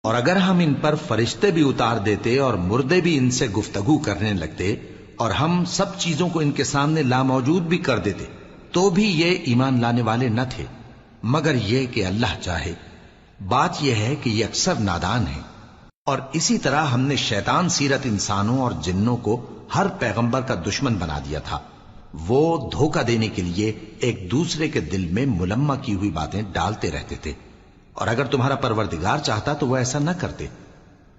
اور اگر ہم ان پر فرشتے بھی اتار دیتے اور مردے بھی ان سے گفتگو کرنے لگتے اور ہم سب چیزوں کو ان کے سامنے لاموجود بھی کر دیتے تو بھی یہ ایمان لانے والے نہ تھے، مگر یہ کہ اللہ چاہے۔ بات یہ ہے کہ یہ اکثر نادان ہیں۔ اور اسی طرح ہم نے شیطان سیرت انسانوں اور جنوں کو ہر پیغمبر کا دشمن بنا دیا تھا۔ وہ دھوکہ دینے کے لیے ایک دوسرے کے دل میں ملمہ کی ہوئی باتیں ڈالتے رہتے تھے، اور اگر تمہارا پروردگار چاہتا تو وہ ایسا نہ کرتے۔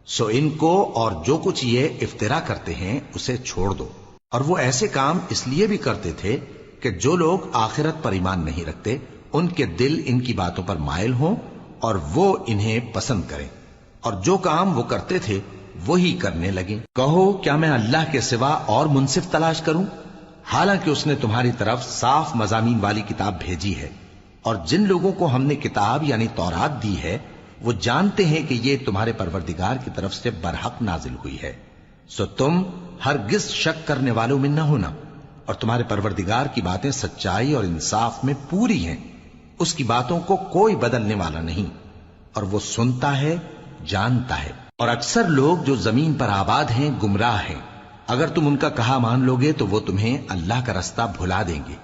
سو ان کو اور جو کچھ یہ افطرا کرتے ہیں اسے چھوڑ دو۔ اور وہ ایسے کام اس لیے بھی کرتے تھے کہ جو لوگ آخرت پر ایمان نہیں رکھتے ان کے دل ان کی باتوں پر مائل ہوں اور وہ انہیں پسند کریں، اور جو کام وہ کرتے تھے وہی کرنے لگیں۔ کہو کیا میں اللہ کے سوا اور منصف تلاش کروں، حالانکہ اس نے تمہاری طرف صاف مضامین والی کتاب بھیجی ہے، اور جن لوگوں کو ہم نے کتاب یعنی تورات دی ہے وہ جانتے ہیں کہ یہ تمہارے پروردگار کی طرف سے برحق نازل ہوئی ہے۔ سو تم ہرگز شک کرنے والوں میں نہ ہونا، اور تمہارے پروردگار کی باتیں سچائی اور انصاف میں پوری ہیں، اس کی باتوں کو کوئی بدلنے والا نہیں، اور وہ سنتا ہے جانتا ہے۔ اور اکثر لوگ جو زمین پر آباد ہیں گمراہ ہیں، اگر تم ان کا کہا مان لوگے تو وہ تمہیں اللہ کا رستہ بھلا دیں گے۔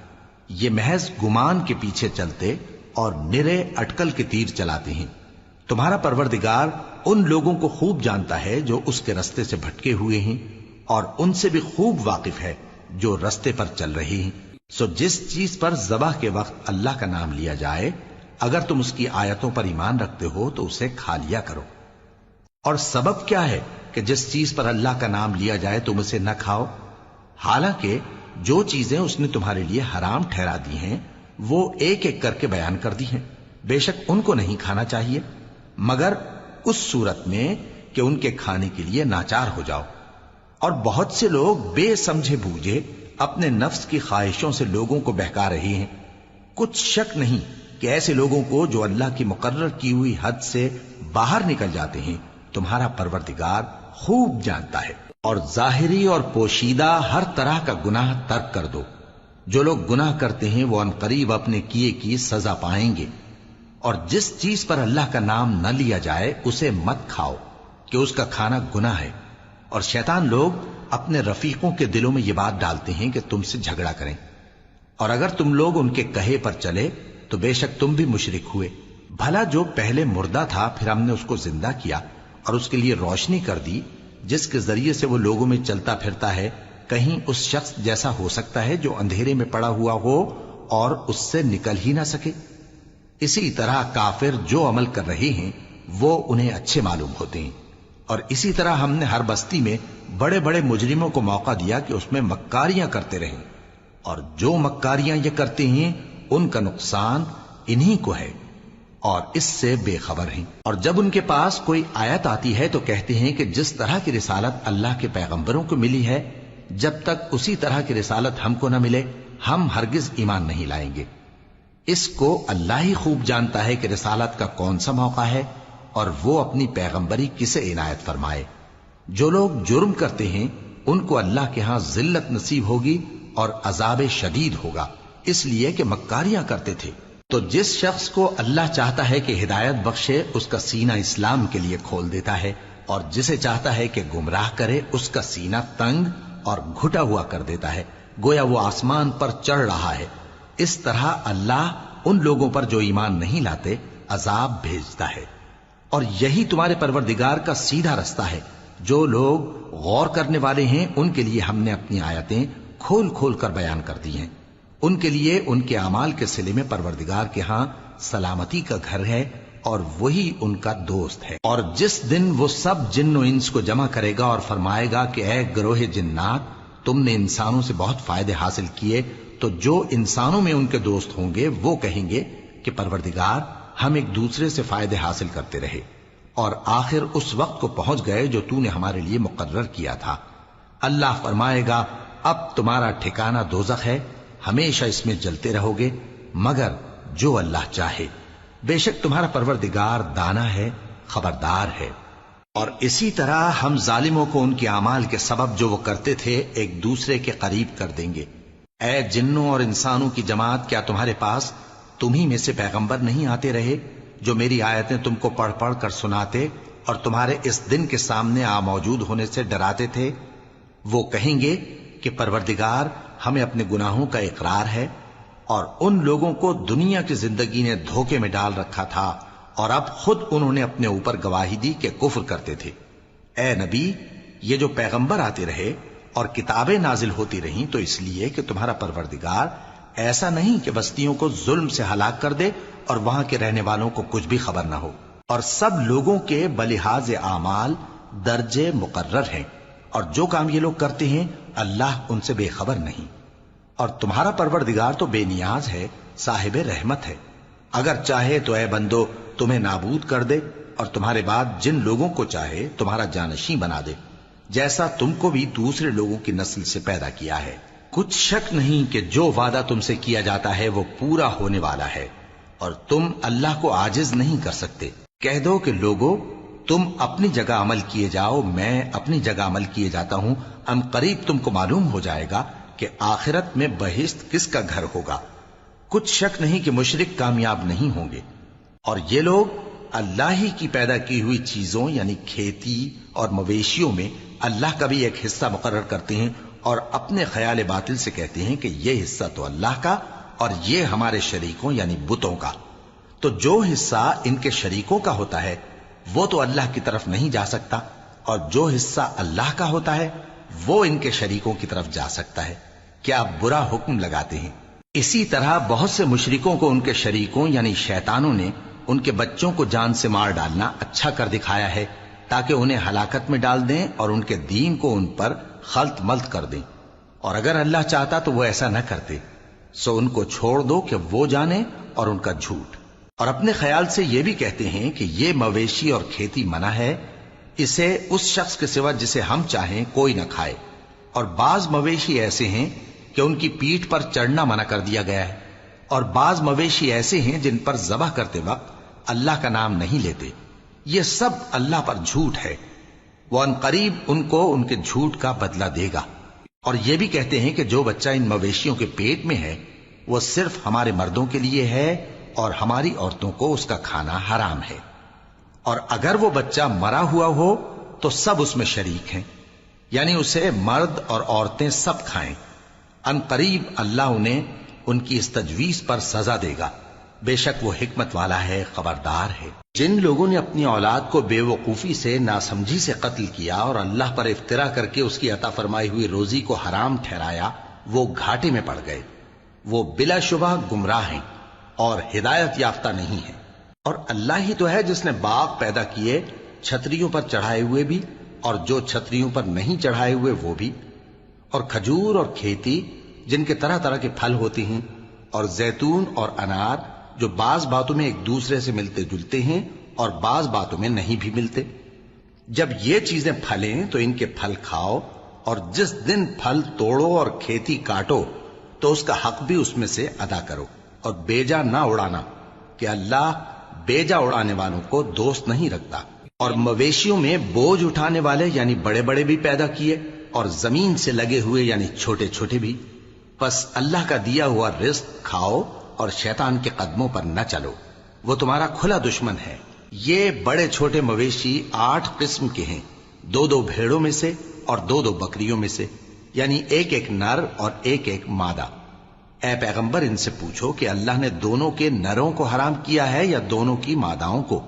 یہ محض گمان کے پیچھے چلتے اور نرے اٹکل کے تیر چلاتے ہیں۔ تمہارا پروردگار ان لوگوں کو خوب جانتا ہے جو اس کے رستے سے بھٹکے ہوئے ہیں، اور ان سے بھی خوب واقف ہے جو رستے پر چل رہے ہیں۔ سو جس چیز پر ذبح کے وقت اللہ کا نام لیا جائے اگر تم اس کی آیتوں پر ایمان رکھتے ہو تو اسے کھا لیا کرو۔ اور سبب کیا ہے کہ جس چیز پر اللہ کا نام لیا جائے تم اسے نہ کھاؤ، حالانکہ جو چیزیں اس نے تمہارے لیے حرام ٹھہرا دی ہیں وہ ایک ایک کر کے بیان کر دی ہیں۔ بے شک ان کو نہیں کھانا چاہیے مگر اس صورت میں کہ ان کے کھانے کے لیے ناچار ہو جاؤ۔ اور بہت سے لوگ بے سمجھے بوجھے اپنے نفس کی خواہشوں سے لوگوں کو بہکا رہے ہیں۔ کچھ شک نہیں کہ ایسے لوگوں کو جو اللہ کی مقرر کی ہوئی حد سے باہر نکل جاتے ہیں تمہارا پروردگار خوب جانتا ہے۔ اور ظاہری اور پوشیدہ ہر طرح کا گناہ ترک کر دو۔ جو لوگ گناہ کرتے ہیں وہ عنقریب اپنے کیے کی سزا پائیں گے۔ اور جس چیز پر اللہ کا نام نہ لیا جائے اسے مت کھاؤ کہ اس کا کھانا گناہ ہے۔ اور شیطان لوگ اپنے رفیقوں کے دلوں میں یہ بات ڈالتے ہیں کہ تم سے جھگڑا کریں، اور اگر تم لوگ ان کے کہے پر چلے تو بے شک تم بھی مشرک ہوئے۔ بھلا جو پہلے مردہ تھا پھر ہم نے اس کو زندہ کیا اور اس کے لیے روشنی کر دی جس کے ذریعے سے وہ لوگوں میں چلتا پھرتا ہے، کہیں اس شخص جیسا ہو سکتا ہے جو اندھیرے میں پڑا ہوا ہو اور اس سے نکل ہی نہ سکے؟ اسی طرح کافر جو عمل کر رہے ہیں وہ انہیں اچھے معلوم ہوتے ہیں۔ اور اسی طرح ہم نے ہر بستی میں بڑے بڑے مجرموں کو موقع دیا کہ اس میں مکاریاں کرتے رہیں، اور جو مکاریاں یہ کرتے ہیں ان کا نقصان انہی کو ہے اور اس سے بے خبر ہیں۔ اور جب ان کے پاس کوئی آیت آتی ہے تو کہتے ہیں کہ جس طرح کی رسالت اللہ کے پیغمبروں کو ملی ہے جب تک اسی طرح کی رسالت ہم کو نہ ملے ہم ہرگز ایمان نہیں لائیں گے۔ اس کو اللہ ہی خوب جانتا ہے کہ رسالت کا کون سا موقع ہے اور وہ اپنی پیغمبری کسے عنایت فرمائے۔ جو لوگ جرم کرتے ہیں ان کو اللہ کے ہاں ذلت نصیب ہوگی اور عذاب شدید ہوگا، اس لیے کہ مکاریاں کرتے تھے۔ تو جس شخص کو اللہ چاہتا ہے کہ ہدایت بخشے اس کا سینہ اسلام کے لیے کھول دیتا ہے، اور جسے چاہتا ہے کہ گمراہ کرے اس کا سینہ تنگ اور گھٹا ہوا کر دیتا ہے، گویا وہ آسمان پر چڑھ رہا ہے۔ اس طرح اللہ ان لوگوں پر جو ایمان نہیں لاتے عذاب بھیجتا ہے۔ اور یہی تمہارے پروردگار کا سیدھا رستہ ہے۔ جو لوگ غور کرنے والے ہیں ان کے لیے ہم نے اپنی آیتیں کھول کھول کر بیان کر دی ہیں۔ ان کے لیے ان کے اعمال کے صلے میں پروردگار کے ہاں سلامتی کا گھر ہے اور وہی ان کا دوست ہے۔ اور جس دن وہ سب جن و انس کو جمع کرے گا اور فرمائے گا کہ اے گروہ جنات، تم نے انسانوں سے بہت فائدے حاصل کیے، تو جو انسانوں میں ان کے دوست ہوں گے وہ کہیں گے کہ پروردگار ہم ایک دوسرے سے فائدے حاصل کرتے رہے اور آخر اس وقت کو پہنچ گئے جو تو نے ہمارے لیے مقرر کیا تھا۔ اللہ فرمائے گا اب تمہارا ٹھکانہ دوزخ ہے، ہمیشہ اس میں جلتے رہو گے مگر جو اللہ چاہے۔ بے شک تمہارا پروردگار دانا ہے، خبردار ہے۔ اور اسی طرح ہم ظالموں کو ان کے اعمال کے سبب جو وہ کرتے تھے ایک دوسرے کے قریب کر دیں گے۔ اے جنوں اور انسانوں کی جماعت، کیا تمہارے پاس تمہیں میں سے پیغمبر نہیں آتے رہے جو میری آیتیں تم کو پڑھ پڑھ کر سناتے اور تمہارے اس دن کے سامنے موجود ہونے سے ڈراتے تھے؟ وہ کہیں گے کہ پروردگار ہمیں اپنے گناہوں کا اقرار ہے، اور ان لوگوں کو دنیا کی زندگی نے دھوکے میں ڈال رکھا تھا اور اب خود انہوں نے اپنے اوپر گواہی دی کہ کفر کرتے تھے۔ اے نبی، یہ جو پیغمبر آتے رہے اور کتابیں نازل ہوتی رہیں تو اس لیے کہ تمہارا پروردگار ایسا نہیں کہ بستیوں کو ظلم سے ہلاک کر دے اور وہاں کے رہنے والوں کو کچھ بھی خبر نہ ہو، اور سب لوگوں کے بلحاظ اعمال درجے مقرر ہیں، اور جو کام یہ لوگ کرتے ہیں اللہ ان سے بے خبر نہیں۔ اور تمہارا پروردگار تو بے نیاز ہے، صاحب رحمت ہے، اگر چاہے تو اے بندو تمہیں نابود کر دے اور تمہارے بعد جن لوگوں کو چاہے تمہارا جانشین بنا دے، جیسا تم کو بھی دوسرے لوگوں کی نسل سے پیدا کیا ہے۔ کچھ شک نہیں کہ جو وعدہ تم سے کیا جاتا ہے وہ پورا ہونے والا ہے، اور تم اللہ کو عاجز نہیں کر سکتے۔ کہہ دو کہ لوگو تم اپنی جگہ عمل کیے جاؤ، میں اپنی جگہ عمل کیے جاتا ہوں، ام قریب تم کو معلوم ہو جائے گا کہ آخرت میں بہشت کس کا گھر ہوگا۔ کچھ شک نہیں کہ مشرک کامیاب نہیں ہوں گے، اور یہ لوگ اللہ ہی کی پیدا کی ہوئی چیزوں یعنی کھیتی اور مویشیوں میں اللہ کا بھی ایک حصہ مقرر کرتے ہیں، اور اپنے خیال باطل سے کہتے ہیں کہ یہ حصہ تو اللہ کا اور یہ ہمارے شریکوں یعنی بتوں کا۔ تو جو حصہ ان کے شریکوں کا ہوتا ہے وہ تو اللہ کی طرف نہیں جا سکتا، اور جو حصہ اللہ کا ہوتا ہے وہ ان کے شریکوں کی طرف جا سکتا ہے۔ کیا برا حکم لگاتے ہیں؟ اسی طرح بہت سے مشرکوں کو ان کے شریکوں یعنی شیطانوں نے ان کے بچوں کو جان سے مار ڈالنا اچھا کر دکھایا ہے، تاکہ انہیں ہلاکت میں ڈال دیں اور ان کے دین کو ان پر خلط ملط کر دیں، اور اگر اللہ چاہتا تو وہ ایسا نہ کرتے۔ سو ان کو چھوڑ دو کہ وہ جانے اور ان کا جھوٹ۔ اور اپنے خیال سے یہ بھی کہتے ہیں کہ یہ مویشی اور کھیتی منع ہے، اسے اس شخص کے سوا جسے ہم چاہیں کوئی نہ کھائے، اور بعض مویشی ایسے ہیں کہ ان کی پیٹھ پر چڑھنا منع کر دیا گیا ہے، اور بعض مویشی ایسے ہیں جن پر ذبح کرتے وقت اللہ کا نام نہیں لیتے۔ یہ سب اللہ پر جھوٹ ہے، وہ ان قریب ان کو ان کے جھوٹ کا بدلہ دے گا۔ اور یہ بھی کہتے ہیں کہ جو بچہ ان مویشیوں کے پیٹ میں ہے وہ صرف ہمارے مردوں کے لیے ہے اور ہماری عورتوں کو اس کا کھانا حرام ہے، اور اگر وہ بچہ مرا ہوا ہو تو سب اس میں شریک ہیں، یعنی اسے مرد اور عورتیں سب کھائیں۔ ان قریب اللہ انہیں ان کی اس تجویز پر سزا دے گا، بے شک وہ حکمت والا ہے، خبردار ہے۔ جن لوگوں نے اپنی اولاد کو بے وقوفی سے ناسمجھی سے قتل کیا اور اللہ پر افترا کر کے اس کی عطا فرمائی ہوئی روزی کو حرام ٹھہرایا، وہ گھاٹے میں پڑ گئے، وہ بلا شبہ گمراہ ہیں اور ہدایت یافتہ نہیں ہیں۔ اور اللہ ہی تو ہے جس نے باغ پیدا کیے، چھتریوں پر چڑھائے ہوئے بھی اور جو چھتریوں پر نہیں چڑھائے ہوئے وہ بھی، اور کھجور اور کھیتی جن کے طرح طرح کے پھل ہوتے ہیں، اور زیتون اور انار جو بعض باتوں میں ایک دوسرے سے ملتے جلتے ہیں اور بعض باتوں میں نہیں بھی ملتے۔ جب یہ چیزیں پھلیں تو ان کے پھل کھاؤ، اور جس دن پھل توڑو اور کھیتی کاٹو تو اس کا حق بھی اس میں سے ادا کرو، اور بیجا نہ اڑانا کہ اللہ بیجا اڑانے والوں کو دوست نہیں رکھتا۔ اور مویشیوں میں بوجھ اٹھانے والے یعنی بڑے بڑے بھی پیدا کیے، اور زمین سے لگے ہوئے یعنی چھوٹے چھوٹے بھی۔ پس اللہ کا دیا ہوا رزق کھاؤ اور شیطان کے قدموں پر نہ چلو، وہ تمہارا کھلا دشمن ہے۔ یہ بڑے چھوٹے مویشی 8 قسم کے ہیں، 2 بھیڑوں میں سے اور 2 بکریوں میں سے، یعنی ایک نر اور ایک مادہ۔ اے پیغمبر ان سے پوچھو کہ اللہ نے دونوں کے نروں کو حرام کیا ہے یا دونوں کی ماداؤں کو،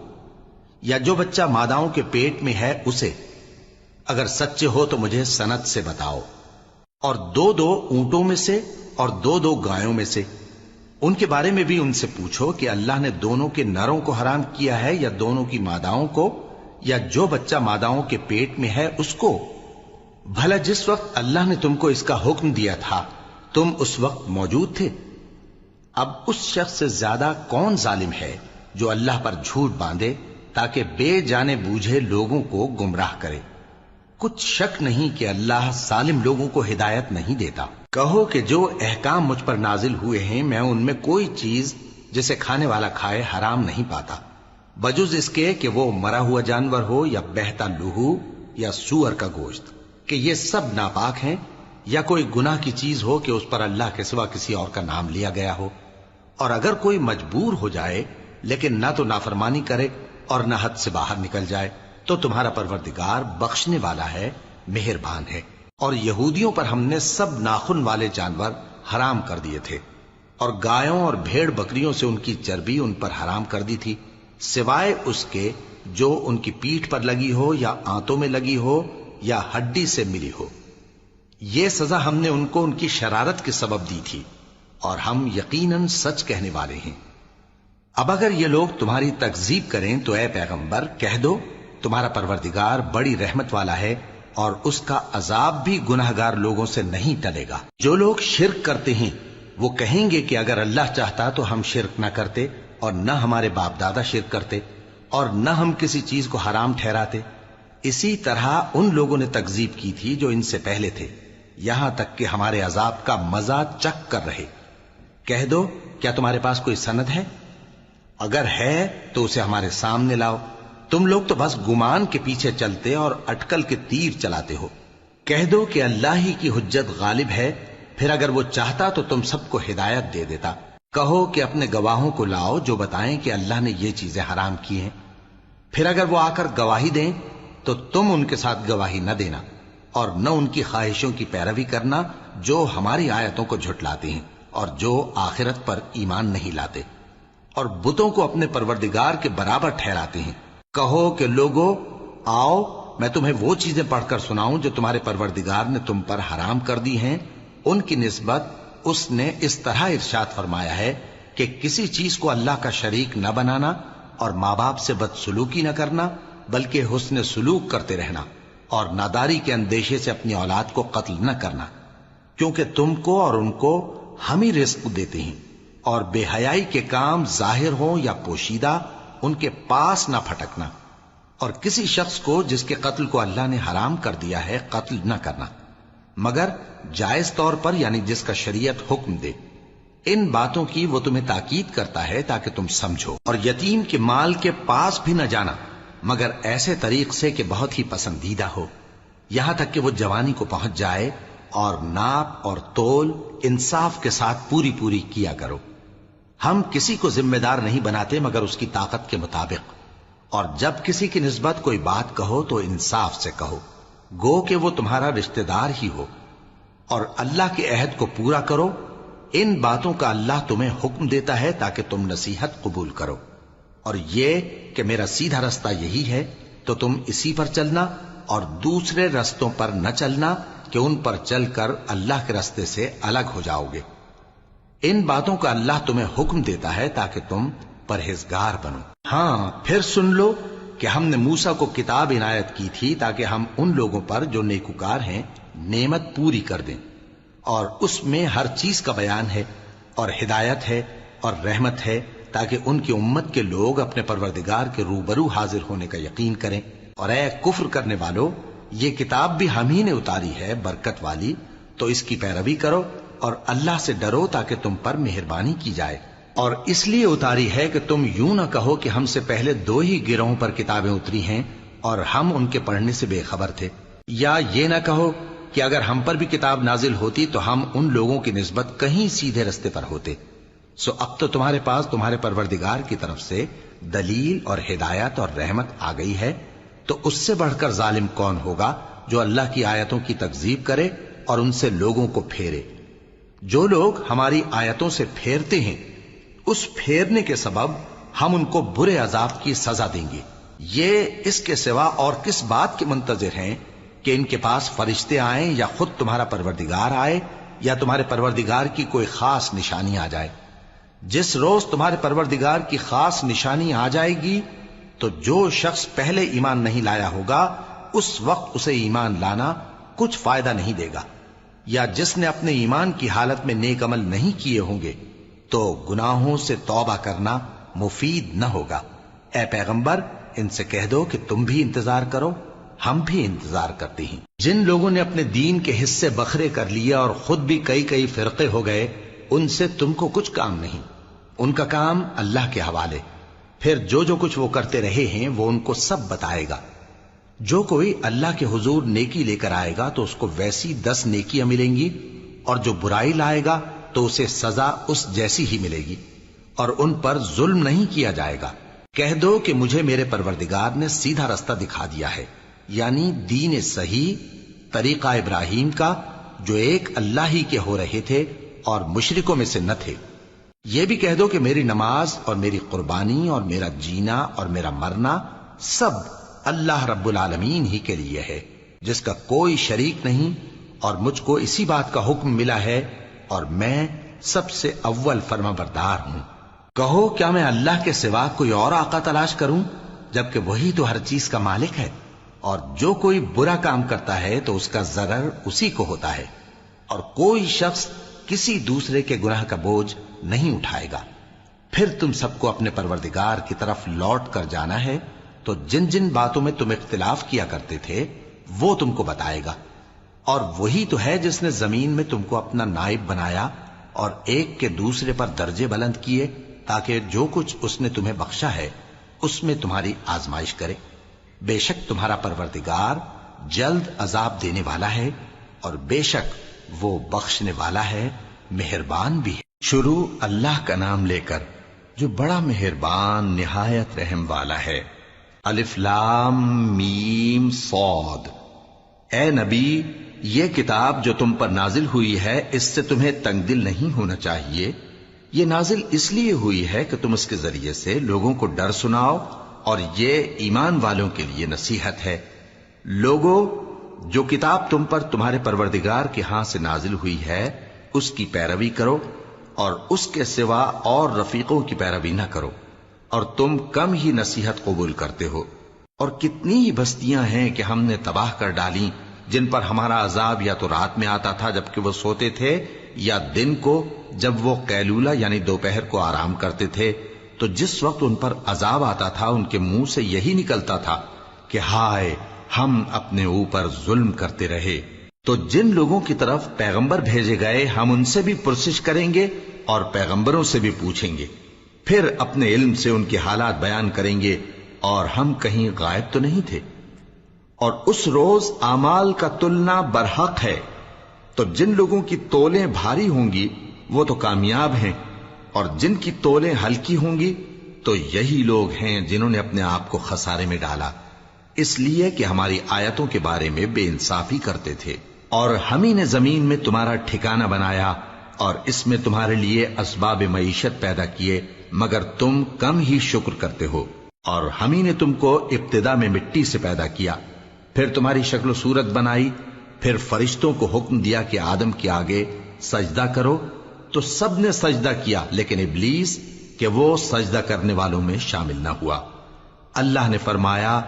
یا جو بچہ ماداؤں کے پیٹ میں ہے اسے؟ اگر سچے ہو تو مجھے سند سے بتاؤ۔ اور 2 اونٹوں میں سے اور 2 گایوں میں سے، ان کے بارے میں بھی ان سے پوچھو کہ اللہ نے دونوں کے نروں کو حرام کیا ہے یا دونوں کی ماداؤں کو، یا جو بچہ ماداؤں کے پیٹ میں ہے اس کو؟ بھلا جس وقت اللہ نے تم کو اس کا حکم دیا تھا تم اس وقت موجود تھے؟ اب اس شخص سے زیادہ کون ظالم ہے جو اللہ پر جھوٹ باندھے تاکہ بے جانے بوجھے لوگوں کو گمراہ کرے۔ کچھ شک نہیں کہ اللہ ظالم لوگوں کو ہدایت نہیں دیتا۔ کہو کہ جو احکام مجھ پر نازل ہوئے ہیں میں ان میں کوئی چیز جسے کھانے والا کھائے حرام نہیں پاتا، بجز اس کے کہ وہ مرا ہوا جانور ہو یا بہتا لہو یا سور کا گوشت، کہ یہ سب ناپاک ہیں، یا کوئی گناہ کی چیز ہو کہ اس پر اللہ کے سوا کسی اور کا نام لیا گیا ہو۔ اور اگر کوئی مجبور ہو جائے لیکن نہ تو نافرمانی کرے اور نہ حد سے باہر نکل جائے تو تمہارا پروردگار بخشنے والا ہے، مہربان ہے۔ اور یہودیوں پر ہم نے سب ناخن والے جانور حرام کر دیے تھے، اور گایوں اور بھیڑ بکریوں سے ان کی چربی ان پر حرام کر دی تھی، سوائے اس کے جو ان کی پیٹھ پر لگی ہو یا آنتوں میں لگی ہو یا ہڈی سے ملی ہو۔ یہ سزا ہم نے ان کو ان کی شرارت کے سبب دی تھی، اور ہم یقیناً سچ کہنے والے ہیں۔ اب اگر یہ لوگ تمہاری تکذیب کریں تو اے پیغمبر کہہ دو، تمہارا پروردگار بڑی رحمت والا ہے، اور اس کا عذاب بھی گناہگار لوگوں سے نہیں ٹلے گا۔ جو لوگ شرک کرتے ہیں وہ کہیں گے کہ اگر اللہ چاہتا تو ہم شرک نہ کرتے، اور نہ ہمارے باپ دادا شرک کرتے، اور نہ ہم کسی چیز کو حرام ٹھہراتے۔ اسی طرح ان لوگوں نے تکذیب کی تھی جو ان سے پہلے تھے، یہاں تک کہ ہمارے عذاب کا مزہ چکھ کر رہے۔ کہہ دو، کیا تمہارے پاس کوئی سند ہے؟ اگر ہے تو اسے ہمارے سامنے لاؤ۔ تم لوگ تو بس گمان کے پیچھے چلتے اور اٹکل کے تیر چلاتے ہو۔ کہہ دو کہ اللہ ہی کی حجت غالب ہے، پھر اگر وہ چاہتا تو تم سب کو ہدایت دے دیتا۔ کہو کہ اپنے گواہوں کو لاؤ جو بتائیں کہ اللہ نے یہ چیزیں حرام کی ہیں، پھر اگر وہ آ کر گواہی دیں تو تم ان کے ساتھ گواہی نہ دینا، اور نہ ان کی خواہشوں کی پیروی کرنا جو ہماری آیتوں کو جھٹلاتے ہیں اور جو آخرت پر ایمان نہیں لاتے، اور بتوں کو اپنے پروردگار کے برابر ٹھہراتے ہیں۔ کہو کہ لوگو آؤ، میں تمہیں وہ چیزیں پڑھ کر سناؤں جو تمہارے پروردگار نے تم پر حرام کر دی ہیں۔ ان کی نسبت اس نے اس طرح ارشاد فرمایا ہے کہ کسی چیز کو اللہ کا شریک نہ بنانا، اور ماں باپ سے بدسلوکی نہ کرنا، بلکہ حسن سلوک کرتے رہنا، اور ناداری کے اندیشے سے اپنی اولاد کو قتل نہ کرنا، کیونکہ تم کو اور ان کو ہم ہی رزق دیتے ہیں۔ اور بے حیائی کے کام ظاہر ہوں یا پوشیدہ ان کے پاس نہ پھٹکنا، اور کسی شخص کو جس کے قتل کو اللہ نے حرام کر دیا ہے قتل نہ کرنا، مگر جائز طور پر، یعنی جس کا شریعت حکم دے۔ ان باتوں کی وہ تمہیں تاکید کرتا ہے تاکہ تم سمجھو۔ اور یتیم کے مال کے پاس بھی نہ جانا مگر ایسے طریق سے کہ بہت ہی پسندیدہ ہو، یہاں تک کہ وہ جوانی کو پہنچ جائے، اور ناپ اور تول انصاف کے ساتھ پوری پوری کیا کرو۔ ہم کسی کو ذمہ دار نہیں بناتے مگر اس کی طاقت کے مطابق، اور جب کسی کی نسبت کوئی بات کہو تو انصاف سے کہو، گو کہ وہ تمہارا رشتہ دار ہی ہو، اور اللہ کے عہد کو پورا کرو۔ ان باتوں کا اللہ تمہیں حکم دیتا ہے تاکہ تم نصیحت قبول کرو، اور یہ کہ میرا سیدھا رستہ یہی ہے تو تم اسی پر چلنا، اور دوسرے رستوں پر نہ چلنا کہ ان پر چل کر اللہ کے رستے سے الگ ہو جاؤ گے۔ ان باتوں کا اللہ تمہیں حکم دیتا ہے تاکہ تم پرہیزگار بنو۔ ہاں، پھر سن لو کہ ہم نے موسیٰ کو کتاب عنایت کی تھی تاکہ ہم ان لوگوں پر جو نیکوکار ہیں نعمت پوری کر دیں، اور اس میں ہر چیز کا بیان ہے، اور ہدایت ہے اور رحمت ہے، تاکہ ان کی امت کے لوگ اپنے پروردگار کے روبرو حاضر ہونے کا یقین کریں۔ اور اے کفر کرنے والو، یہ کتاب بھی ہم ہی نے اتاری ہے برکت والی، تو اس کی پیروی کرو اور اللہ سے ڈرو تاکہ تم پر مہربانی کی جائے۔ اور اس لیے اتاری ہے کہ تم یوں نہ کہو کہ ہم سے پہلے 2 ہی گروہوں پر کتابیں اتری ہیں اور ہم ان کے پڑھنے سے بے خبر تھے، یا یہ نہ کہو کہ اگر ہم پر بھی کتاب نازل ہوتی تو ہم ان لوگوں کی نسبت کہیں سیدھے رستے پر ہوتے۔ سو اب تو تمہارے پاس تمہارے پروردگار کی طرف سے دلیل اور ہدایت اور رحمت آ گئی ہے، تو اس سے بڑھ کر ظالم کون ہوگا جو اللہ کی آیتوں کی تکذیب کرے اور ان سے لوگوں کو پھیرے۔ جو لوگ ہماری آیتوں سے پھیرتے ہیں اس پھیرنے کے سبب ہم ان کو برے عذاب کی سزا دیں گے۔ یہ اس کے سوا اور کس بات کے منتظر ہیں کہ ان کے پاس فرشتے آئیں یا خود تمہارا پروردگار آئے یا تمہارے پروردگار کی کوئی خاص نشانی آ جائے۔ جس روز تمہارے پروردگار کی خاص نشانی آ جائے گی تو جو شخص پہلے ایمان نہیں لایا ہوگا اس وقت اسے ایمان لانا کچھ فائدہ نہیں دے گا، یا جس نے اپنے ایمان کی حالت میں نیک عمل نہیں کیے ہوں گے تو گناہوں سے توبہ کرنا مفید نہ ہوگا۔ اے پیغمبر، ان سے کہہ دو کہ تم بھی انتظار کرو، ہم بھی انتظار کرتے ہیں۔ جن لوگوں نے اپنے دین کے حصے بکھرے کر لیے اور خود بھی کئی فرقے ہو گئے، ان سے تم کو کچھ کام نہیں، ان کا کام اللہ کے حوالے۔ پھر جو کچھ وہ کرتے رہے ہیں وہ ان کو سب بتائے گا۔ جو کوئی اللہ کے حضور نیکی لے کر آئے گا تو اس کو ویسی 10 نیکیاں ملیں گی، اور جو برائی لائے گا تو اسے سزا اس جیسی ہی ملے گی، اور ان پر ظلم نہیں کیا جائے گا۔ کہہ دو کہ مجھے میرے پروردگار نے سیدھا رستہ دکھا دیا ہے، یعنی دین صحیح، طریقہ ابراہیم کا، جو ایک اللہ ہی کے ہو رہے تھے اور مشرکوں میں سے نہ تھے۔ یہ بھی کہہ دو کہ میری نماز اور میری قربانی اور میرا جینا اور میرا مرنا سب اللہ رب العالمین ہی کے لیے ہے، جس کا کوئی شریک نہیں، اور مجھ کو اسی بات کا حکم ملا ہے اور میں سب سے اول فرما بردار ہوں۔ کہو کیا میں اللہ کے سوا کوئی اور آقا تلاش کروں، جبکہ وہی تو ہر چیز کا مالک ہے، اور جو کوئی برا کام کرتا ہے تو اس کا ضرر اسی کو ہوتا ہے، اور کوئی شخص کسی دوسرے کے گناہ کا بوجھ نہیں اٹھائے گا۔ پھر تم سب کو اپنے پروردگار کی طرف لوٹ کر جانا ہے، تو جن جن باتوں میں تم اختلاف کیا کرتے تھے وہ تم کو بتائے گا، اور وہی تو ہے جس نے زمین میں تم کو اپنا نائب بنایا اور ایک کے دوسرے پر درجے بلند کیے، تاکہ جو کچھ اس نے تمہیں بخشا ہے اس میں تمہاری آزمائش کرے۔ بے شک تمہارا پروردگار جلد عذاب دینے والا ہے، اور بے شک وہ بخشنے والا ہے، مہربان بھی ہے۔ شروع اللہ کا نام لے کر جو بڑا مہربان نہایت رحم والا ہے۔ الف لام میم صاد۔ اے نبی، یہ کتاب جو تم پر نازل ہوئی ہے اس سے تمہیں تنگ دل نہیں ہونا چاہیے۔ یہ نازل اس لیے ہوئی ہے کہ تم اس کے ذریعے سے لوگوں کو ڈر سناؤ، اور یہ ایمان والوں کے لیے نصیحت ہے۔ لوگوں، جو کتاب تم پر تمہارے پروردگار کے ہاں سے نازل ہوئی ہے اس کی پیروی کرو، اور اس کے سوا اور رفیقوں کی پیروی نہ کرو، اور تم کم ہی نصیحت قبول کرتے ہو۔ اور کتنی ہی بستیاں ہیں کہ ہم نے تباہ کر ڈالی، جن پر ہمارا عذاب یا تو رات میں آتا تھا جبکہ وہ سوتے تھے، یا دن کو جب وہ قیلولہ یعنی دوپہر کو آرام کرتے تھے، تو جس وقت ان پر عذاب آتا تھا ان کے منہ سے یہی نکلتا تھا کہ ہائے، ہم اپنے اوپر ظلم کرتے رہے۔ تو جن لوگوں کی طرف پیغمبر بھیجے گئے ہم ان سے بھی پرسش کریں گے اور پیغمبروں سے بھی پوچھیں گے، پھر اپنے علم سے ان کے حالات بیان کریں گے، اور ہم کہیں غائب تو نہیں تھے۔ اور اس روز اعمال کا تلنا برحق ہے، تو جن لوگوں کی تولیں بھاری ہوں گی وہ تو کامیاب ہیں، اور جن کی تولیں ہلکی ہوں گی تو یہی لوگ ہیں جنہوں نے اپنے آپ کو خسارے میں ڈالا، اس لیے کہ ہماری آیتوں کے بارے میں بے انصافی کرتے تھے۔ اور ہم ہی نے زمین میں تمہارا ٹھکانہ بنایا، اور اس میں تمہارے لیے اسباب معیشت پیدا کیے، مگر تم کم ہی شکر کرتے ہو۔ اور ہم ہی نے تم کو ابتدا میں مٹی سے پیدا کیا، پھر تمہاری شکل و صورت بنائی، پھر فرشتوں کو حکم دیا کہ آدم کے آگے سجدہ کرو، تو سب نے سجدہ کیا، لیکن ابلیس کہ وہ سجدہ کرنے والوں میں شامل نہ ہوا۔ اللہ نے فرمایا،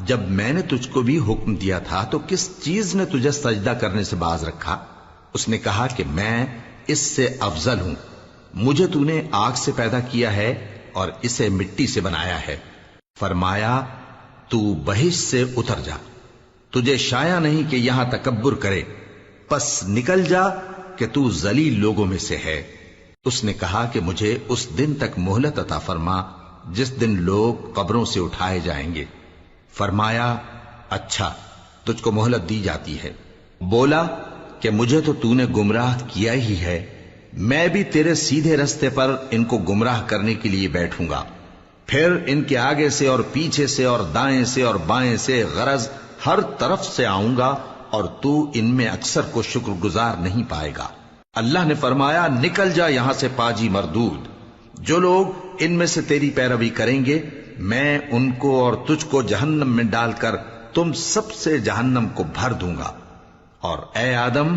جب میں نے تجھ کو بھی حکم دیا تھا تو کس چیز نے تجھے سجدہ کرنے سے باز رکھا؟ اس نے کہا کہ میں اس سے افضل ہوں، مجھے تو نے آگ سے پیدا کیا ہے اور اسے مٹی سے بنایا ہے۔ فرمایا، تو بہشت سے اتر جا، تجھے شایع نہیں کہ یہاں تکبر کرے، پس نکل جا کہ تو ذلیل لوگوں میں سے ہے۔ اس نے کہا کہ مجھے اس دن تک مہلت عطا فرما جس دن لوگ قبروں سے اٹھائے جائیں گے۔ فرمایا، اچھا، تجھ کو مہلت دی جاتی ہے۔ بولا کہ مجھے تو نے گمراہ کیا ہی ہے، میں بھی تیرے سیدھے رستے پر ان کو گمراہ کرنے کے لیے بیٹھوں گا، پھر ان کے آگے سے اور پیچھے سے اور دائیں سے اور بائیں سے، غرض ہر طرف سے آؤں گا، اور تو ان میں اکثر کو شکر گزار نہیں پائے گا۔ اللہ نے فرمایا، نکل جا یہاں سے پاجی مردود، جو لوگ ان میں سے تیری پیروی کریں گے میں ان کو اور تجھ کو جہنم میں ڈال کر تم سب سے جہنم کو بھر دوں گا۔ اور اے آدم،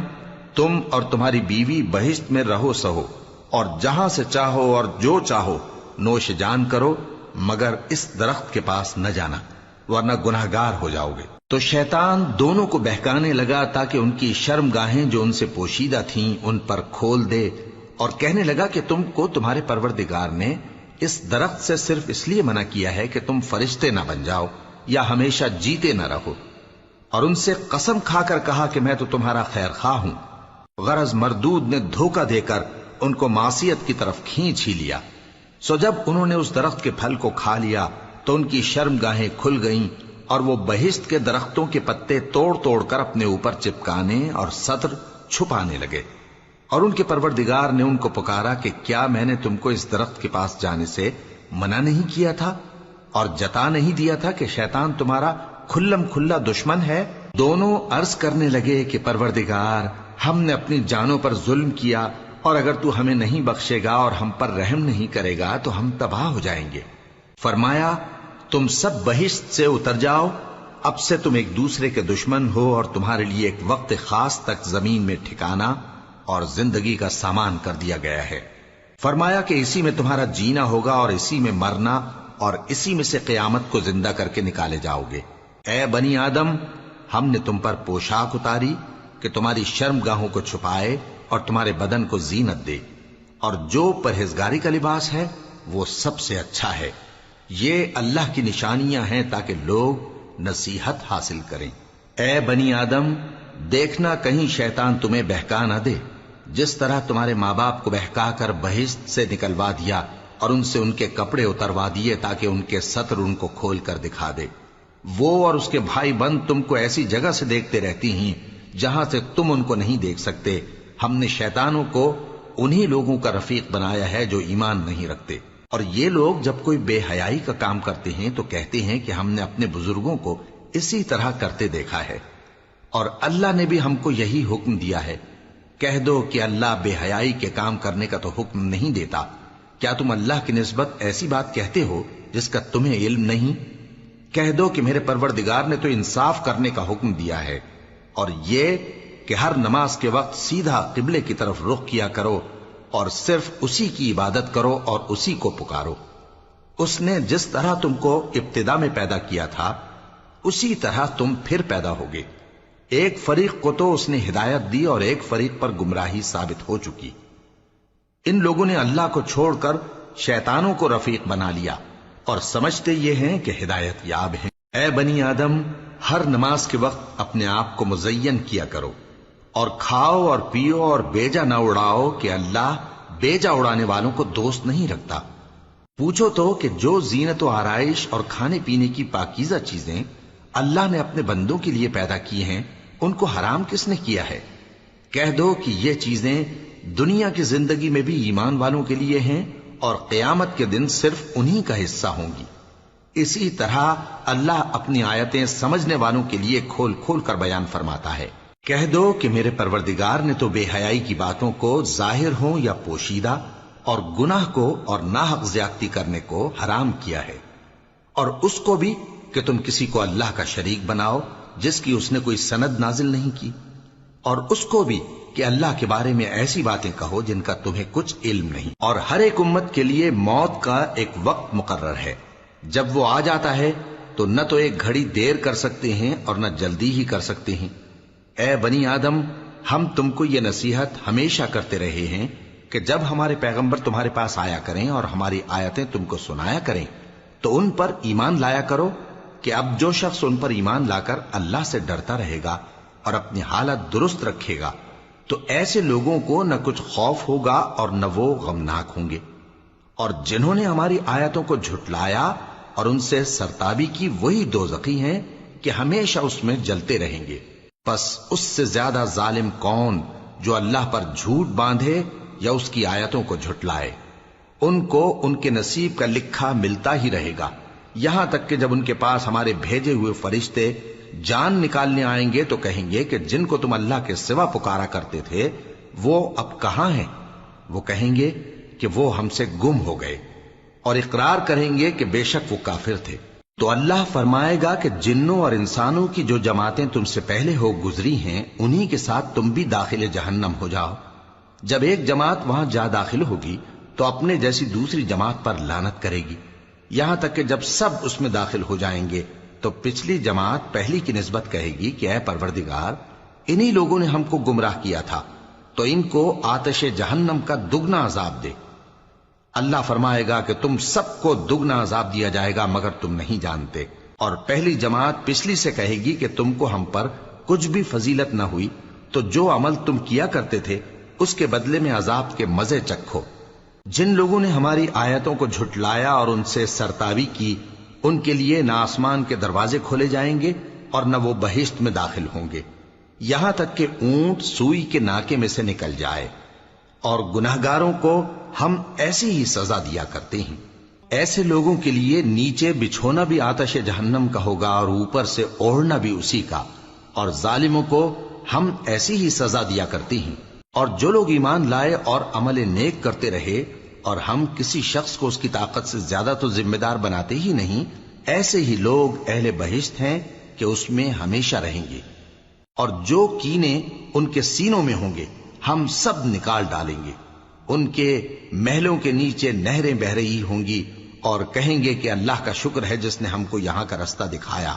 تم اور تمہاری بیوی بہشت میں رہو سہو، اور جہاں سے چاہو اور جو چاہو نوش جان کرو، مگر اس درخت کے پاس نہ جانا، ورنہ گناہگار ہو جاؤ گے۔ تو شیطان دونوں کو بہکانے لگا تاکہ ان کی شرم گاہیں جو ان سے پوشیدہ تھیں ان پر کھول دے، اور کہنے لگا کہ تم کو تمہارے پروردگار نے اس درخت سے صرف اس لیے منع کیا ہے کہ تم فرشتے نہ بن جاؤ یا ہمیشہ جیتے نہ رہو۔ اور ان سے قسم کھا کر کہا کہ میں تو تمہارا خیر خواہ ہوں۔ غرض مردود نے دھوکہ دے کر ان کو معصیت کی طرف کھینچ ہی لیا۔ سو جب انہوں نے اس درخت کے پھل کو کھا لیا تو ان کی شرم گاہیں کھل گئیں، اور وہ بہشت کے درختوں کے پتے توڑ توڑ کر اپنے اوپر چپکانے اور سطر چھپانے لگے۔ اور ان کے پروردگار نے ان کو پکارا کہ کیا میں نے تم کو اس درخت کے پاس جانے سے منع نہیں کیا تھا؟ اور جتا نہیں دیا تھا کہ شیطان تمہارا کھلم کھلا دشمن ہے؟ دونوں عرض کرنے لگے کہ پروردگار، ہم نے اپنی جانوں پر ظلم کیا، اور اگر تو ہمیں نہیں بخشے گا اور ہم پر رحم نہیں کرے گا تو ہم تباہ ہو جائیں گے۔ فرمایا تم سب بہشت سے اتر جاؤ، اب سے تم ایک دوسرے کے دشمن ہو، اور تمہارے لیے ایک وقت خاص تک زمین میں ٹھکانا اور زندگی کا سامان کر دیا گیا ہے۔ فرمایا کہ اسی میں تمہارا جینا ہوگا اور اسی میں مرنا، اور اسی میں سے قیامت کو زندہ کر کے نکالے جاؤ گے۔ اے بنی آدم، ہم نے تم پر پوشاک اتاری کہ تمہاری شرم گاہوں کو چھپائے اور تمہارے بدن کو زینت دے، اور جو پرہیزگاری کا لباس ہے وہ سب سے اچھا ہے۔ یہ اللہ کی نشانیاں ہیں تاکہ لوگ نصیحت حاصل کریں۔ اے بنی آدم، دیکھنا کہیں شیطان تمہیں بہکا نہ دے، جس طرح تمہارے ماں باپ کو بہکا کر بہشت سے نکلوا دیا اور ان سے ان کے کپڑے اتروا دیے تاکہ ان کے ستر ان کو کھول کر دکھا دے۔ وہ اور اس کے بھائی بند تم کو ایسی جگہ سے دیکھتے رہتی ہیں جہاں سے تم ان کو نہیں دیکھ سکتے۔ ہم نے شیطانوں کو انہی لوگوں کا رفیق بنایا ہے جو ایمان نہیں رکھتے، اور یہ لوگ جب کوئی بے حیائی کا کام کرتے ہیں تو کہتے ہیں کہ ہم نے اپنے بزرگوں کو اسی طرح کرتے دیکھا ہے، اور اللہ نے بھی ہم کو یہی حکم دیا ہے۔ کہہ دو کہ اللہ بے حیائی کے کام کرنے کا تو حکم نہیں دیتا۔ کیا تم اللہ کی نسبت ایسی بات کہتے ہو جس کا تمہیں علم نہیں؟ کہہ دو کہ میرے پروردگار نے تو انصاف کرنے کا حکم دیا ہے، اور یہ کہ ہر نماز کے وقت سیدھا قبلے کی طرف رخ کیا کرو اور صرف اسی کی عبادت کرو اور اسی کو پکارو۔ اس نے جس طرح تم کو ابتدا میں پیدا کیا تھا اسی طرح تم پھر پیدا ہوگے۔ ایک فریق کو تو اس نے ہدایت دی اور ایک فریق پر گمراہی ثابت ہو چکی۔ ان لوگوں نے اللہ کو چھوڑ کر شیطانوں کو رفیق بنا لیا اور سمجھتے یہ ہیں کہ ہدایت یاب ہیں۔ اے بنی آدم، ہر نماز کے وقت اپنے آپ کو مزین کیا کرو، اور کھاؤ اور پیو اور بیجا نہ اڑاؤ کہ اللہ بیجا اڑانے والوں کو دوست نہیں رکھتا۔ پوچھو تو کہ جو زینت و آرائش اور کھانے پینے کی پاکیزہ چیزیں اللہ نے اپنے بندوں کے لیے پیدا کی ہیں ان کو حرام کس نے کیا ہے؟ کہہ دو کہ یہ چیزیں دنیا کی زندگی میں بھی ایمان والوں کے لیے ہیں اور قیامت کے دن صرف انہی کا حصہ ہوں گی۔ اسی طرح اللہ اپنی آیتیں سمجھنے والوں کے لیے کھول کھول کر بیان فرماتا ہے۔ کہہ دو کہ میرے پروردگار نے تو بے حیائی کی باتوں کو ظاہر ہوں یا پوشیدہ، اور گناہ کو اور ناحق زیادتی کرنے کو حرام کیا ہے، اور اس کو بھی کہ تم کسی کو اللہ کا شریک بناؤ جس کی اس نے کوئی سند نازل نہیں کی، اور اس کو بھی کہ اللہ کے بارے میں ایسی باتیں کہو جن کا تمہیں کچھ علم نہیں۔ اور ہر ایک امت کے لیے موت کا ایک وقت مقرر ہے، جب وہ آ جاتا ہے تو نہ تو ایک گھڑی دیر کر سکتے ہیں اور نہ جلدی ہی کر سکتے ہیں۔ اے بنی آدم، ہم تم کو یہ نصیحت ہمیشہ کرتے رہے ہیں کہ جب ہمارے پیغمبر تمہارے پاس آیا کریں اور ہماری آیتیں تم کو سنایا کریں تو ان پر ایمان لایا کرو، کہ اب جو شخص ان پر ایمان لا کر اللہ سے ڈرتا رہے گا اور اپنی حالت درست رکھے گا تو ایسے لوگوں کو نہ کچھ خوف ہوگا اور نہ وہ غمناک ہوں گے۔ اور جنہوں نے ہماری آیتوں کو جھٹلایا اور ان سے سرتابی کی وہی دوزخی ہیں کہ ہمیشہ اس میں جلتے رہیں گے۔ پس اس سے زیادہ ظالم کون جو اللہ پر جھوٹ باندھے یا اس کی آیتوں کو جھٹلائے؟ ان کو ان کے نصیب کا لکھا ملتا ہی رہے گا، یہاں تک کہ جب ان کے پاس ہمارے بھیجے ہوئے فرشتے جان نکالنے آئیں گے تو کہیں گے کہ جن کو تم اللہ کے سوا پکارا کرتے تھے وہ اب کہاں ہیں؟ وہ کہیں گے کہ وہ ہم سے گم ہو گئے، اور اقرار کریں گے کہ بے شک وہ کافر تھے۔ تو اللہ فرمائے گا کہ جنوں اور انسانوں کی جو جماعتیں تم سے پہلے ہو گزری ہیں انہی کے ساتھ تم بھی داخل جہنم ہو جاؤ۔ جب ایک جماعت وہاں جا داخل ہوگی تو اپنے جیسی دوسری جماعت پر لعنت کرے گی، یہاں تک کہ جب سب اس میں داخل ہو جائیں گے تو پچھلی جماعت پہلی کی نسبت کہے گی کہ اے پروردگار، انہی لوگوں نے ہم کو گمراہ کیا تھا، تو ان کو آتش جہنم کا دگنا عذاب دے۔ اللہ فرمائے گا کہ تم سب کو دگنا عذاب دیا جائے گا مگر تم نہیں جانتے۔ اور پہلی جماعت پچھلی سے کہے گی کہ تم کو ہم پر کچھ بھی فضیلت نہ ہوئی، تو جو عمل تم کیا کرتے تھے اس کے بدلے میں عذاب کے مزے چکھو۔ جن لوگوں نے ہماری آیتوں کو جھٹلایا اور ان سے سرتابی کی ان کے لیے نہ آسمان کے دروازے کھولے جائیں گے اور نہ وہ بہشت میں داخل ہوں گے، یہاں تک کہ اونٹ سوئی کے ناکے میں سے نکل جائے، اور گناہگاروں کو ہم ایسی ہی سزا دیا کرتے ہیں۔ ایسے لوگوں کے لیے نیچے بچھونا بھی آتش جہنم کا ہوگا اور اوپر سے اوڑھنا بھی اسی کا، اور ظالموں کو ہم ایسی ہی سزا دیا کرتی ہیں۔ اور جو لوگ ایمان لائے اور عمل نیک کرتے رہے اور ہم کسی شخص کو اس کی طاقت سے زیادہ تو ذمہ دار بناتے ہی نہیں، ایسے ہی لوگ اہل بہشت ہیں کہ اس میں ہمیشہ رہیں گے۔ اور جو کینے ان کے سینوں میں ہوں گے ہم سب نکال ڈالیں گے، ان کے محلوں کے نیچے نہریں بہہ رہی ہوں گی، اور کہیں گے کہ اللہ کا شکر ہے جس نے ہم کو یہاں کا رستہ دکھایا،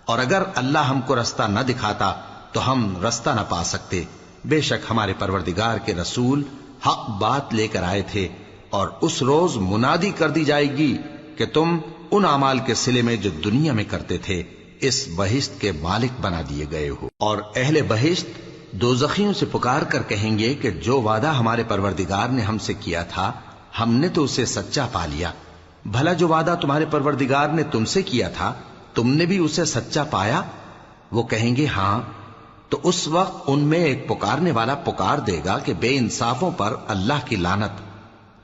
اور اگر اللہ ہم کو رستہ نہ دکھاتا تو ہم رستہ نہ پا سکتے۔ بے شک ہمارے پروردگار کے رسول حق بات لے کر آئے تھے، اور اس روز منادی کر دی جائے گی کہ تم ان اعمال کے صلے میں جو دنیا میں کرتے تھے اس بہشت کے مالک بنا دیے گئے ہو۔ اور اہل بہشت دوزخیوں سے پکار کر کہیں گے کہ جو وعدہ ہمارے پروردگار نے ہم سے کیا تھا ہم نے تو اسے سچا پا لیا، بھلا جو وعدہ تمہارے پروردگار نے تم سے کیا تھا تم نے بھی اسے سچا پایا؟ وہ کہیں گے ہاں۔ تو اس وقت ان میں ایک پکارنے والا پکار دے گا کہ بے انصافوں پر اللہ کی لعنت،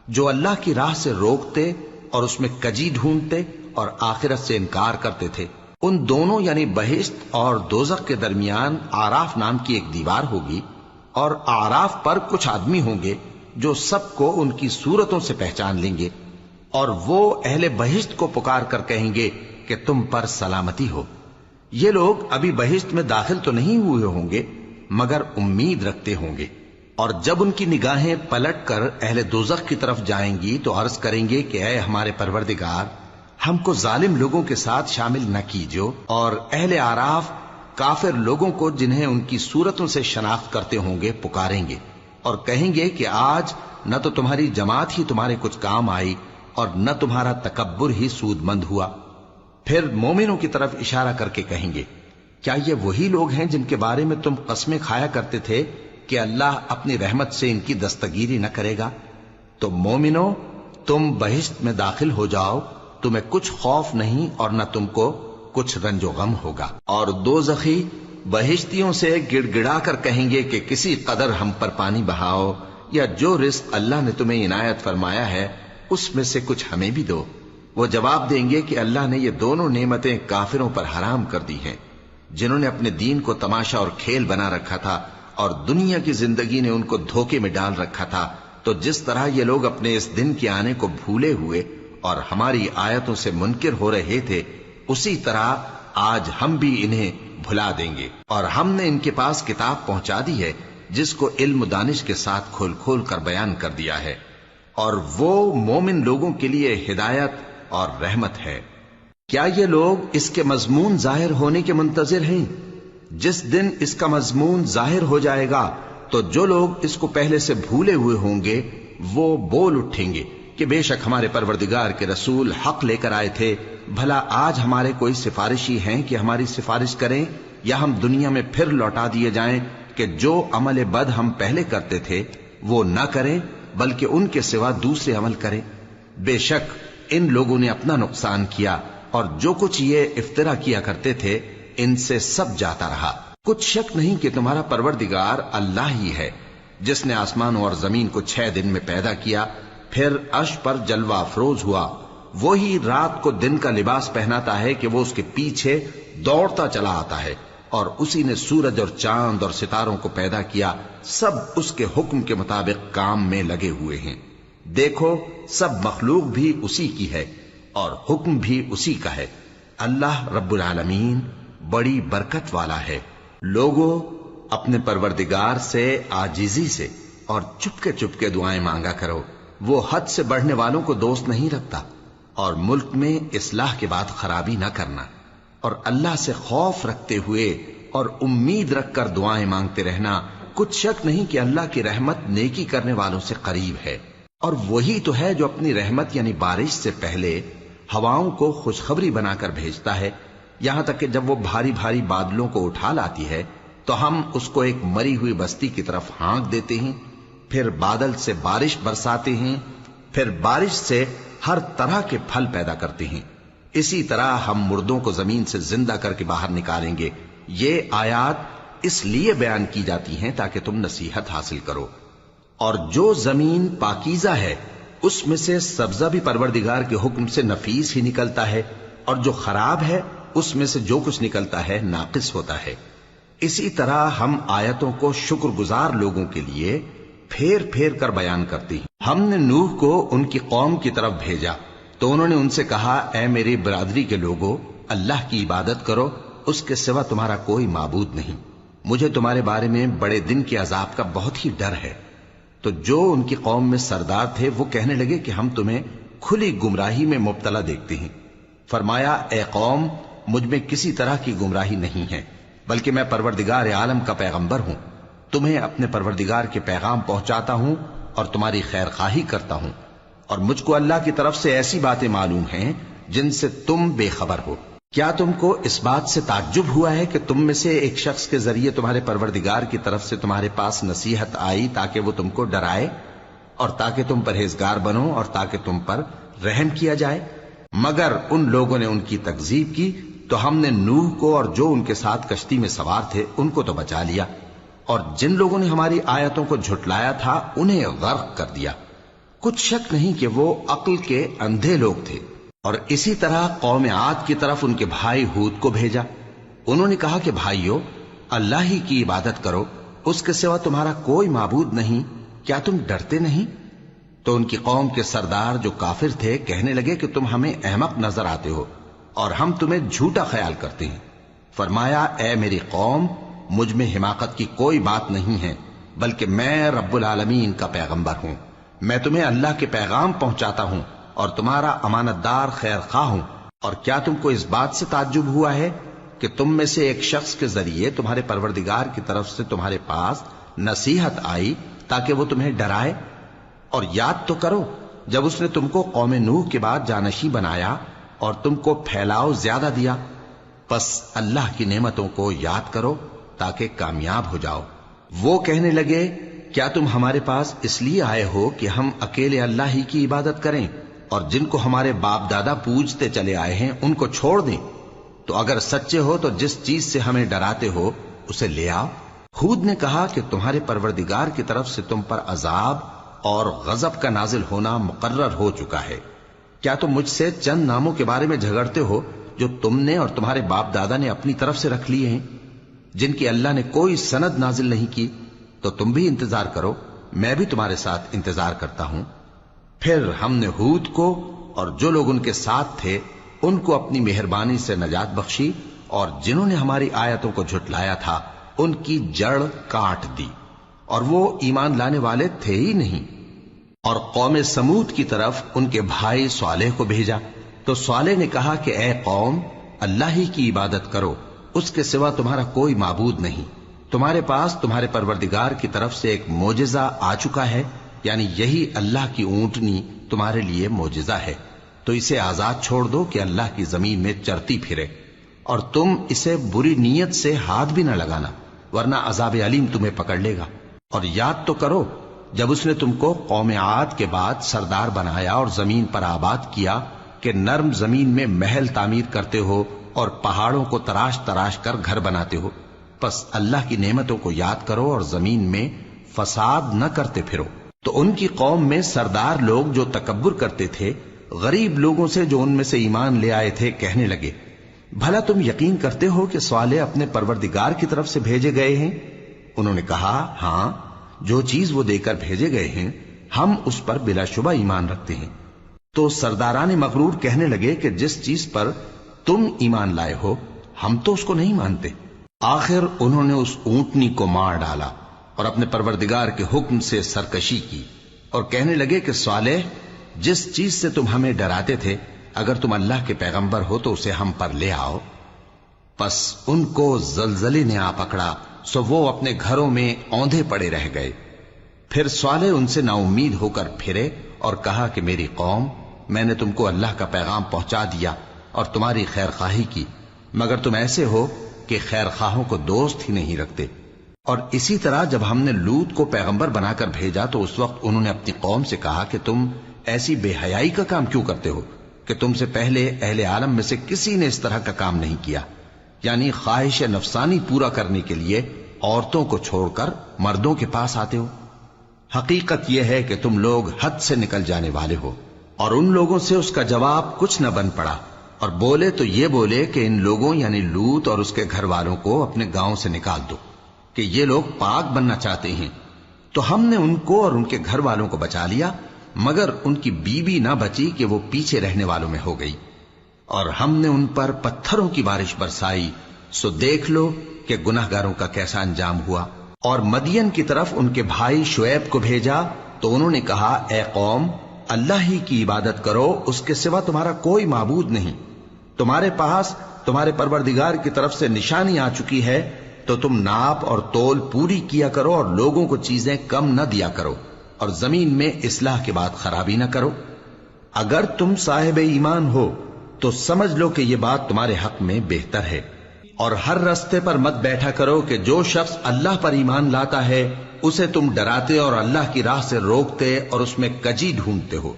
جو اللہ کی راہ سے روکتے اور اس میں کجی ڈھونڈتے اور آخرت سے انکار کرتے تھے۔ ان دونوں یعنی بہشت اور دوزخ کے درمیان آراف نام کی ایک دیوار ہوگی، اور آراف پر کچھ آدمی ہوں گے جو سب کو ان کی صورتوں سے پہچان لیں گے، اور وہ اہل بہشت کو پکار کر کہیں گے کہ تم پر سلامتی ہو۔ یہ لوگ ابھی بہشت میں داخل تو نہیں ہوئے ہوں گے مگر امید رکھتے ہوں گے، اور جب ان کی نگاہیں پلٹ کر اہل دوزخ کی طرف جائیں گی تو عرض کریں گے کہ اے ہمارے پروردگار، ہم کو ظالم لوگوں کے ساتھ شامل نہ کیجو۔ اور اہل آراف کافر لوگوں کو جنہیں ان کی صورتوں سے شناخت کرتے ہوں گے پکاریں گے اور کہیں گے کہ آج نہ تو تمہاری جماعت ہی تمہارے کچھ کام آئی اور نہ تمہارا تکبر ہی سود مند ہوا۔ پھر مومنوں کی طرف اشارہ کر کے کہیں گے کیا یہ وہی لوگ ہیں جن کے بارے میں تم قسمیں کھایا کرتے تھے کہ اللہ اپنی رحمت سے ان کی دستگیری نہ کرے گا؟ تو مومنوں، تم بہشت میں داخل ہو جاؤ، تمہیں کچھ خوف نہیں اور نہ تم کو کچھ رنج و غم ہوگا۔ اور دوزخی بہشتیوں سے گڑ گڑا کر کہیں گے کہ کسی قدر ہم پر پانی بہاؤ، یا جو رزق اللہ نے تمہیں عنایت فرمایا ہے اس میں سے کچھ ہمیں بھی دو۔ وہ جواب دیں گے کہ اللہ نے یہ دونوں نعمتیں کافروں پر حرام کر دی ہیں، جنہوں نے اپنے دین کو تماشا اور کھیل بنا رکھا تھا اور دنیا کی زندگی نے ان کو دھوکے میں ڈال رکھا تھا۔ تو جس طرح یہ لوگ اپنے اس دن کے آنے کو بھولے ہوئے اور ہماری آیتوں سے منکر ہو رہے تھے، اسی طرح آج ہم بھی انہیں بھلا دیں گے۔ اور ہم نے ان کے پاس کتاب پہنچا دی ہے جس کو علم و دانش کے ساتھ کھول کھول کر بیان کر دیا ہے، اور وہ مومن لوگوں کے لیے ہدایت اور رحمت ہے۔ کیا یہ لوگ اس کے مضمون ظاہر ہونے کے منتظر ہیں؟ جس دن اس کا مضمون ظاہر ہو جائے گا تو جو لوگ اس کو پہلے سے بھولے ہوئے ہوں گے وہ بول اٹھیں گے کہ بے شک ہمارے پروردگار کے رسول حق لے کر آئے تھے، بھلا آج ہمارے کوئی سفارشی ہیں کہ ہماری سفارش کریں، یا ہم دنیا میں پھر لوٹا دیے جائیں کہ جو عمل بد ہم پہلے کرتے تھے وہ نہ کریں بلکہ ان کے سوا دوسرے عمل کریں۔ بے شک ان لوگوں نے اپنا نقصان کیا، اور جو کچھ یہ افترا کیا کرتے تھے ان سے سب جاتا رہا۔ کچھ شک نہیں کہ تمہارا پروردگار اللہ ہی ہے جس نے آسمانوں اور زمین کو 6 دن میں پیدا کیا، پھر عرش پر جلوہ افروز ہوا۔ وہی رات کو دن کا لباس پہناتا ہے کہ وہ اس کے پیچھے دوڑتا چلا آتا ہے، اور اسی نے سورج اور چاند اور ستاروں کو پیدا کیا، سب اس کے حکم کے مطابق کام میں لگے ہوئے ہیں۔ دیکھو سب مخلوق بھی اسی کی ہے اور حکم بھی اسی کا ہے۔ اللہ رب العالمین بڑی برکت والا ہے۔ لوگوں، اپنے پروردگار سے عاجزی سے اور چپکے دعائیں مانگا کرو، وہ حد سے بڑھنے والوں کو دوست نہیں رکھتا، اور ملک میں اصلاح کے بعد خرابی نہ کرنا، اور اللہ سے خوف رکھتے ہوئے اور امید رکھ کر دعائیں مانگتے رہنا۔ کچھ شک نہیں کہ اللہ کی رحمت نیکی کرنے والوں سے قریب ہے، اور وہی تو ہے جو اپنی رحمت یعنی بارش سے پہلے ہواؤں کو خوشخبری بنا کر بھیجتا ہے، یہاں تک کہ جب وہ بھاری بھاری بادلوں کو اٹھا لاتی ہے تو ہم اس کو ایک مری ہوئی بستی کی طرف ہانک دیتے ہیں، پھر بادل سے بارش برساتے ہیں، پھر بارش سے ہر طرح کے پھل پیدا کرتے ہیں۔ اسی طرح ہم مردوں کو زمین سے زندہ کر کے باہر نکالیں گے۔ یہ آیات اس لیے بیان کی جاتی ہیں تاکہ تم نصیحت حاصل کرو۔ اور جو زمین پاکیزہ ہے اس میں سے سبزہ بھی پروردگار کے حکم سے نفیس ہی نکلتا ہے، اور جو خراب ہے اس میں سے جو کچھ نکلتا ہے ناقص ہوتا ہے۔ اسی طرح ہم آیتوں کو شکر گزار لوگوں کے لیے پھیر پھیر کر بیان کرتی ہیں۔ ہم نے نوح کو ان کی قوم کی طرف بھیجا تو انہوں نے ان سے کہا، اے میری برادری کے لوگوں، اللہ کی عبادت کرو، اس کے سوا تمہارا کوئی معبود نہیں۔ مجھے تمہارے بارے میں بڑے دن کے عذاب کا بہت ہی ڈر ہے۔ تو جو ان کی قوم میں سردار تھے وہ کہنے لگے کہ ہم تمہیں کھلی گمراہی میں مبتلا دیکھتے ہیں۔ فرمایا، اے قوم، مجھ میں کسی طرح کی گمراہی نہیں ہے، بلکہ میں پروردگار عالم کا پیغمبر ہوں۔ تمہیں اپنے پروردگار کے پیغام پہنچاتا ہوں اور تمہاری خیر خواہی کرتا ہوں، اور مجھ کو اللہ کی طرف سے ایسی باتیں معلوم ہیں جن سے تم بے خبر ہو۔ کیا تم کو اس بات سے تعجب ہوا ہے کہ تم میں سے ایک شخص کے ذریعے تمہارے پروردگار کی طرف سے تمہارے پاس نصیحت آئی تاکہ وہ تم کو ڈرائے اور تاکہ تم پرہیزگار بنو اور تاکہ تم پر رحم کیا جائے؟ مگر ان لوگوں نے ان کی تکذیب کی تو ہم نے نوح کو اور جو ان کے ساتھ کشتی میں سوار تھے ان کو تو بچا لیا، اور جن لوگوں نے ہماری آیتوں کو جھٹلایا تھا انہیں غرق کر دیا۔ کچھ شک نہیں کہ وہ عقل کے اندھے لوگ تھے۔ اور اسی طرح قوم عاد کی طرف ان کے بھائی ہود کو بھیجا۔ انہوں نے کہا کہ بھائیو، اللہ ہی کی عبادت کرو، اس کے سوا تمہارا کوئی معبود نہیں، کیا تم ڈرتے نہیں؟ تو ان کی قوم کے سردار جو کافر تھے کہنے لگے کہ تم ہمیں احمق نظر آتے ہو اور ہم تمہیں جھوٹا خیال کرتے ہیں۔ فرمایا، اے میری قوم، مجھ میں حماقت کی کوئی بات نہیں ہے، بلکہ میں رب العالمین کا پیغمبر ہوں۔ میں تمہیں اللہ کے پیغام پہنچاتا ہوں اور تمہارا امانت دار خیر خواہ ہوں۔ اور کیا تم کو اس بات سے تعجب ہوا ہے کہ تم میں سے ایک شخص کے ذریعے تمہارے پروردگار کی طرف سے تمہارے پاس نصیحت آئی تاکہ وہ تمہیں ڈرائے؟ اور یاد تو کرو جب اس نے تم کو قوم نوح کے بعد جانشین بنایا اور تم کو پھیلاؤ زیادہ دیا۔ پس اللہ کی نعمتوں کو یاد کرو تاکہ کامیاب ہو جاؤ۔ وہ کہنے لگے، کیا تم ہمارے پاس اس لیے آئے ہو کہ ہم اکیلے اللہ ہی کی عبادت کریں اور جن کو ہمارے باپ دادا پوجتے چلے آئے ہیں ان کو چھوڑ دیں؟ تو اگر سچے ہو تو جس چیز سے ہمیں ڈراتے ہو اسے لے آؤ۔ ہود نے کہا کہ تمہارے پروردگار کی طرف سے تم پر عذاب اور غضب کا نازل ہونا مقرر ہو چکا ہے۔ کیا تم مجھ سے چند ناموں کے بارے میں جھگڑتے ہو جو تم نے اور تمہارے باپ دادا نے اپنی طرف سے رکھ لیے ہیں، جن کی اللہ نے کوئی سند نازل نہیں کی؟ تو تم بھی انتظار کرو، میں بھی تمہارے ساتھ انتظار کرتا ہوں۔ پھر ہم نے ہود کو اور جو لوگ ان کے ساتھ تھے ان کو اپنی مہربانی سے نجات بخشی، اور جنہوں نے ہماری آیتوں کو جھٹلایا تھا ان کی جڑ کاٹ دی، اور وہ ایمان لانے والے تھے ہی نہیں۔ اور قوم سمود کی طرف ان کے بھائی صالح کو بھیجا تو صالح نے کہا کہ اے قوم، اللہ ہی کی عبادت کرو، اس کے سوا تمہارا کوئی معبود نہیں۔ تمہارے پاس تمہارے پروردگار کی طرف سے ایک معجزہ آ چکا ہے، یعنی یہی اللہ کی اونٹنی تمہارے لیے معجزہ ہے، تو اسے آزاد چھوڑ دو کہ اللہ کی زمین میں چرتی پھرے، اور تم اسے بری نیت سے ہاتھ بھی نہ لگانا، ورنہ عذاب علیم تمہیں پکڑ لے گا۔ اور یاد تو کرو جب اس نے تم کو قوم عاد کے بعد سردار بنایا اور زمین پر آباد کیا کہ نرم زمین میں محل تعمیر کرتے ہو اور پہاڑوں کو تراش تراش کر گھر بناتے ہو۔ پس اللہ کی نعمتوں کو یاد کرو اور زمین میں فساد نہ کرتے پھرو۔ تو ان کی قوم میں سردار لوگ جو تکبر کرتے تھے غریب لوگوں سے جو ان میں سے ایمان لے آئے تھے کہنے لگے، بھلا تم یقین کرتے ہو کہ صالح اپنے پروردگار کی طرف سے بھیجے گئے ہیں؟ انہوں نے کہا، ہاں، جو چیز وہ دے کر بھیجے گئے ہیں ہم اس پر بلا شبہ ایمان رکھتے ہیں۔ تو سرداران مغرور کہنے لگے کہ جس چیز پر تم ایمان لائے ہو ہم تو اس کو نہیں مانتے۔ آخر انہوں نے اس اونٹنی کو مار ڈالا اور اپنے پروردگار کے حکم سے سرکشی کی، اور کہنے لگے کہ صالح، جس چیز سے تم ہمیں ڈراتے تھے اگر تم اللہ کے پیغمبر ہو تو اسے ہم پر لے آؤ۔ پس ان کو زلزلے نے آ پکڑا، سو وہ اپنے گھروں میں اوندھے پڑے رہ گئے۔ پھر صالح ان سے نا امید ہو کر پھرے اور کہا کہ میری قوم، میں نے تم کو اللہ کا پیغام پہنچا دیا اور تمہاری خیر خواہی کی، مگر تم ایسے ہو کہ خیر خواہوں کو دوست ہی نہیں رکھتے۔ اور اسی طرح جب ہم نے لوط کو پیغمبر بنا کر بھیجا تو اس وقت انہوں نے اپنی قوم سے کہا کہ تم ایسی بے حیائی کا کام کیوں کرتے ہو کہ تم سے پہلے اہل عالم میں سے کسی نے اس طرح کا کام نہیں کیا، یعنی خواہش نفسانی پورا کرنے کے لیے عورتوں کو چھوڑ کر مردوں کے پاس آتے ہو۔ حقیقت یہ ہے کہ تم لوگ حد سے نکل جانے والے ہو۔ اور ان لوگوں سے اس کا جواب کچھ نہ بن پڑا، اور بولے تو یہ بولے کہ ان لوگوں یعنی لوط اور اس کے گھر والوں کو اپنے گاؤں سے نکال دو کہ یہ لوگ پاک بننا چاہتے ہیں۔ تو ہم نے ان کو اور ان کے گھر والوں کو بچا لیا، مگر ان کی بیوی نہ بچی کہ وہ پیچھے رہنے والوں میں ہو گئی، اور ہم نے ان پر پتھروں کی بارش برسائی، سو دیکھ لو کہ گناہگاروں کا کیسا انجام ہوا۔ اور مدین کی طرف ان کے بھائی شعیب کو بھیجا تو انہوں نے کہا، اے قوم، اللہ ہی کی عبادت کرو، اس کے سوا تمہارا کوئی معبود نہیں۔ تمہارے پاس تمہارے پروردگار کی طرف سے نشانی آ چکی ہے، تو تم ناپ اور تول پوری کیا کرو اور لوگوں کو چیزیں کم نہ دیا کرو، اور زمین میں اصلاح کے بعد خرابی نہ کرو۔ اگر تم صاحب ایمان ہو تو سمجھ لو کہ یہ بات تمہارے حق میں بہتر ہے، اور ہر رستے پر مت بیٹھا کرو کہ جو شخص اللہ پر ایمان لاتا ہے اسے تم ڈراتے اور اللہ کی راہ سے روکتے اور اس میں کجی ڈھونڈتے ہو۔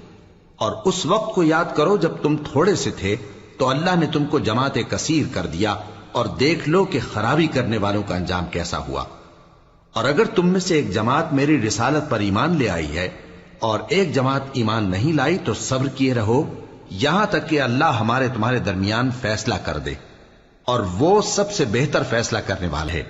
اور اس وقت کو یاد کرو جب تم تھوڑے سے تھے تو اللہ نے تم کو جماعت کثیر کر دیا، اور دیکھ لو کہ خرابی کرنے والوں کا انجام کیسا ہوا۔ اور اگر تم میں سے ایک جماعت میری رسالت پر ایمان لے آئی ہے اور ایک جماعت ایمان نہیں لائی تو صبر کیے رہو یہاں تک کہ اللہ ہمارے تمہارے درمیان فیصلہ کر دے، اور وہ سب سے بہتر فیصلہ کرنے والا ہے۔